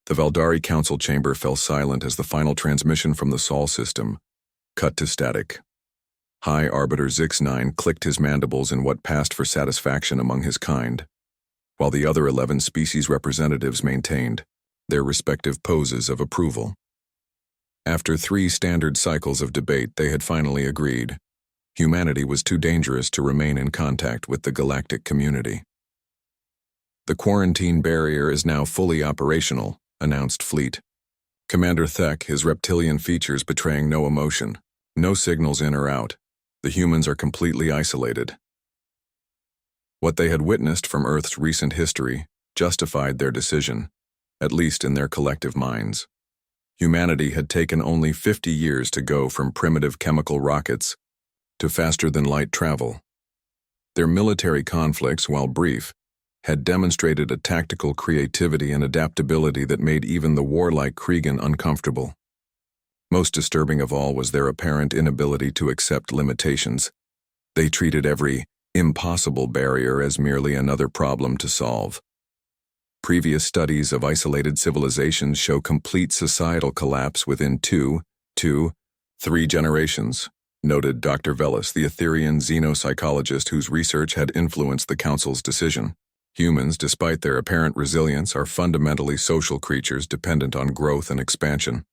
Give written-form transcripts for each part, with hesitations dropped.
The Valdari Council chamber fell silent as the final transmission from the Sol system cut to static. High Arbiter Zix-9 clicked his mandibles in what passed for satisfaction among his kind, while the other 11 species representatives maintained their respective poses of approval. After 3 standard cycles of debate, they had finally agreed. Humanity was too dangerous to remain in contact with the galactic community. The quarantine barrier is now fully operational, announced Fleet. Commander Thek, his reptilian features betraying no emotion, no signals in or out. The humans are completely isolated. What they had witnessed from Earth's recent history justified their decision, at least in their collective minds. Humanity had taken only 50 years to go from primitive chemical rockets to faster-than-light travel. Their military conflicts, while brief, had demonstrated a tactical creativity and adaptability that made even the warlike Kriegan uncomfortable. Most disturbing of all was their apparent inability to accept limitations. They treated every impossible barrier as merely another problem to solve. Previous studies of isolated civilizations show complete societal collapse within 2, 3 generations, noted Dr. Velis, the Etherean xenopsychologist whose research had influenced the Council's decision. Humans, despite their apparent resilience, are fundamentally social creatures dependent on growth and expansion.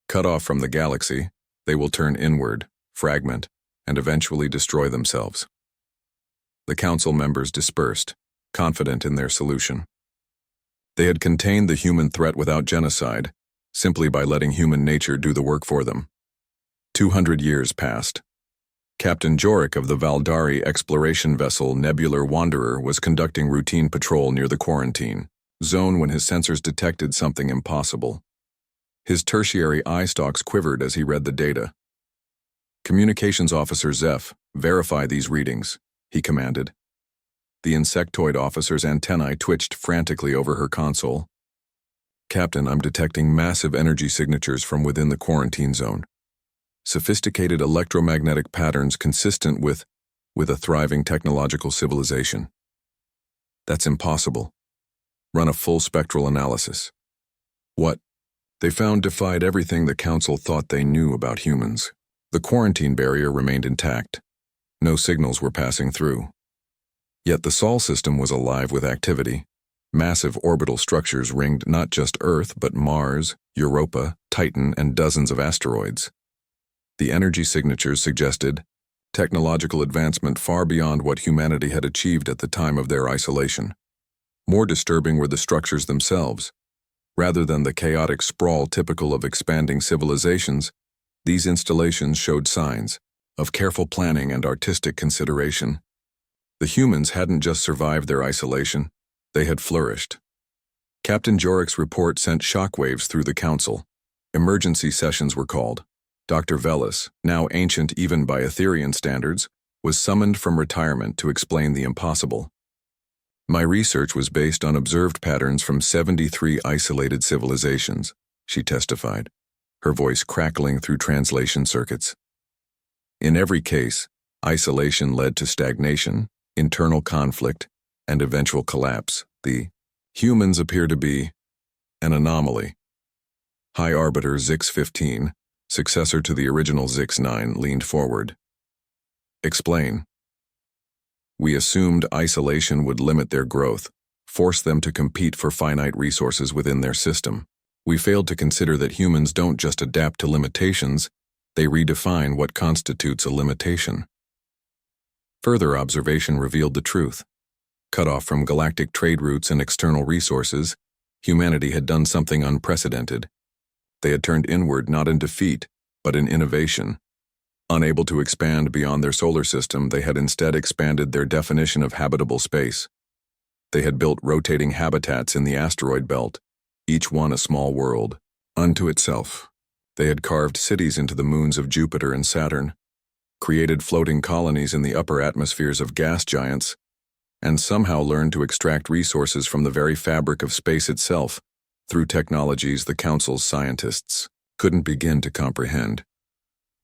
Cut off from the galaxy, they will turn inward, fragment, and eventually destroy themselves. The Council members dispersed, confident in their solution. They had contained the human threat without genocide, simply by letting human nature do the work for them. 200 years passed. Captain Jorik of the Valdari exploration vessel Nebular Wanderer was conducting routine patrol near the quarantine zone when his sensors detected something impossible. His tertiary eye stalks quivered as he read the data. Communications Officer Zeph, verify these readings, he commanded. The insectoid officer's antennae twitched frantically over her console. Captain, I'm detecting massive energy signatures from within the quarantine zone. Sophisticated electromagnetic patterns consistent with a thriving technological civilization. That's impossible. Run a full spectral analysis. What they found defied everything the Council thought they knew about humans. The quarantine barrier remained intact. No signals were passing through. Yet the Sol system was alive with activity. Massive orbital structures ringed not just Earth but Mars, Europa, Titan, and dozens of asteroids. The energy signatures suggested technological advancement far beyond what humanity had achieved at the time of their isolation. More disturbing were the structures themselves. Rather than the chaotic sprawl typical of expanding civilizations, these installations showed signs of careful planning and artistic consideration. The humans hadn't just survived their isolation, they had flourished. Captain Jorik's report sent shockwaves through the Council. Emergency sessions were called. Dr. Velis, now ancient even by Etherean standards, was summoned from retirement to explain the impossible. My research was based on observed patterns from 73 isolated civilizations, she testified, her voice crackling through translation circuits. In every case, isolation led to stagnation, internal conflict, and eventual collapse. The humans appear to be an anomaly. High Arbiter Zix-15, successor to the original Zix-9, leaned forward. Explain. We assumed isolation would limit their growth, force them to compete for finite resources within their system. We failed to consider that humans don't just adapt to limitations, they redefine what constitutes a limitation. Further observation revealed the truth. Cut off from galactic trade routes and external resources, humanity had done something unprecedented. They had turned inward not in defeat, but in innovation. Unable to expand beyond their solar system, they had instead expanded their definition of habitable space. They had built rotating habitats in the asteroid belt, each one a small world, unto itself. They had carved cities into the moons of Jupiter and Saturn, created floating colonies in the upper atmospheres of gas giants, and somehow learned to extract resources from the very fabric of space itself through technologies the Council's scientists couldn't begin to comprehend.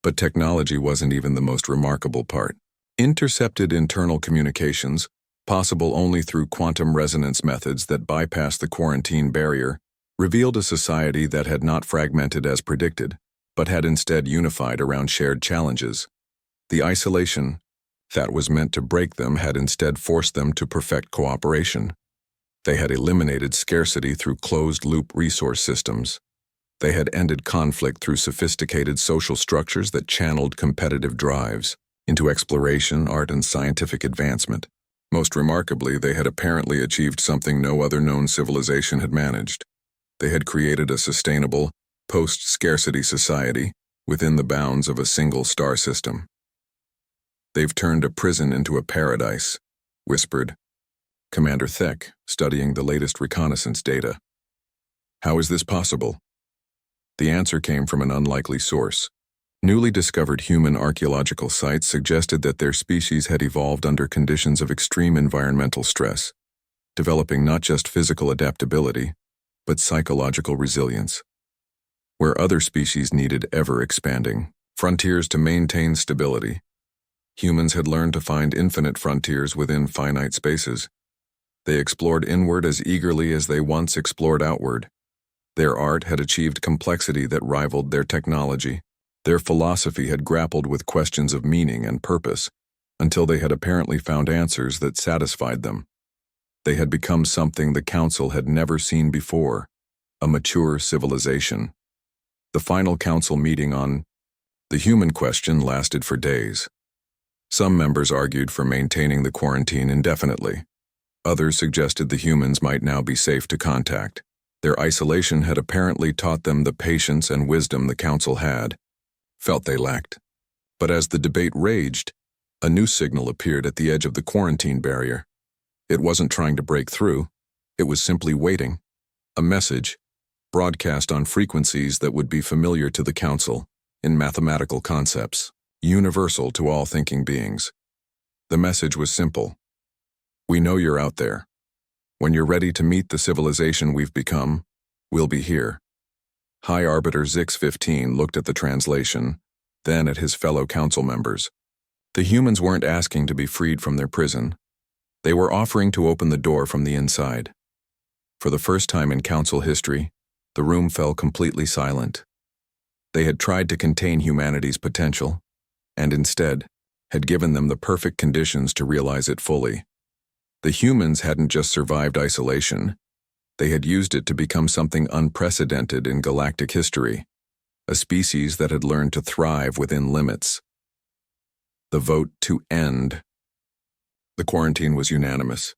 But technology wasn't even the most remarkable part. Intercepted internal communications, possible only through quantum resonance methods that bypass the quarantine barrier, revealed a society that had not fragmented as predicted, but had instead unified around shared challenges. The isolation that was meant to break them had instead forced them to perfect cooperation. They had eliminated scarcity through closed-loop resource systems. They had ended conflict through sophisticated social structures that channeled competitive drives into exploration, art, and scientific advancement. Most remarkably, they had apparently achieved something no other known civilization had managed. They had created a sustainable, post-scarcity society within the bounds of a single star system. "They've turned a prison into a paradise," whispered Commander Thek, studying the latest reconnaissance data. "How is this possible?" The answer came from an unlikely source. Newly discovered human archaeological sites suggested that their species had evolved under conditions of extreme environmental stress, developing not just physical adaptability, but psychological resilience. Where other species needed ever-expanding frontiers to maintain stability, humans had learned to find infinite frontiers within finite spaces. They explored inward as eagerly as they once explored outward. Their art had achieved complexity that rivaled their technology. Their philosophy had grappled with questions of meaning and purpose, until they had apparently found answers that satisfied them. They had become something the Council had never seen before, a mature civilization. The final Council meeting on the human question lasted for days. Some members argued for maintaining the quarantine indefinitely. Others suggested the humans might now be safe to contact. Their isolation had apparently taught them the patience and wisdom the Council felt they lacked. But as the debate raged, a new signal appeared at the edge of the quarantine barrier. It wasn't trying to break through, it was simply waiting. A message, broadcast on frequencies that would be familiar to the Council, in mathematical concepts, universal to all thinking beings. The message was simple. "We know you're out there. When you're ready to meet the civilization we've become, we'll be here." High Arbiter Zix-15 looked at the translation, then at his fellow Council members. The humans weren't asking to be freed from their prison. They were offering to open the door from the inside. For the first time in Council history, the room fell completely silent. They had tried to contain humanity's potential, and instead, had given them the perfect conditions to realize it fully. The humans hadn't just survived isolation, they had used it to become something unprecedented in galactic history, a species that had learned to thrive within limits. The vote to end the quarantine was unanimous.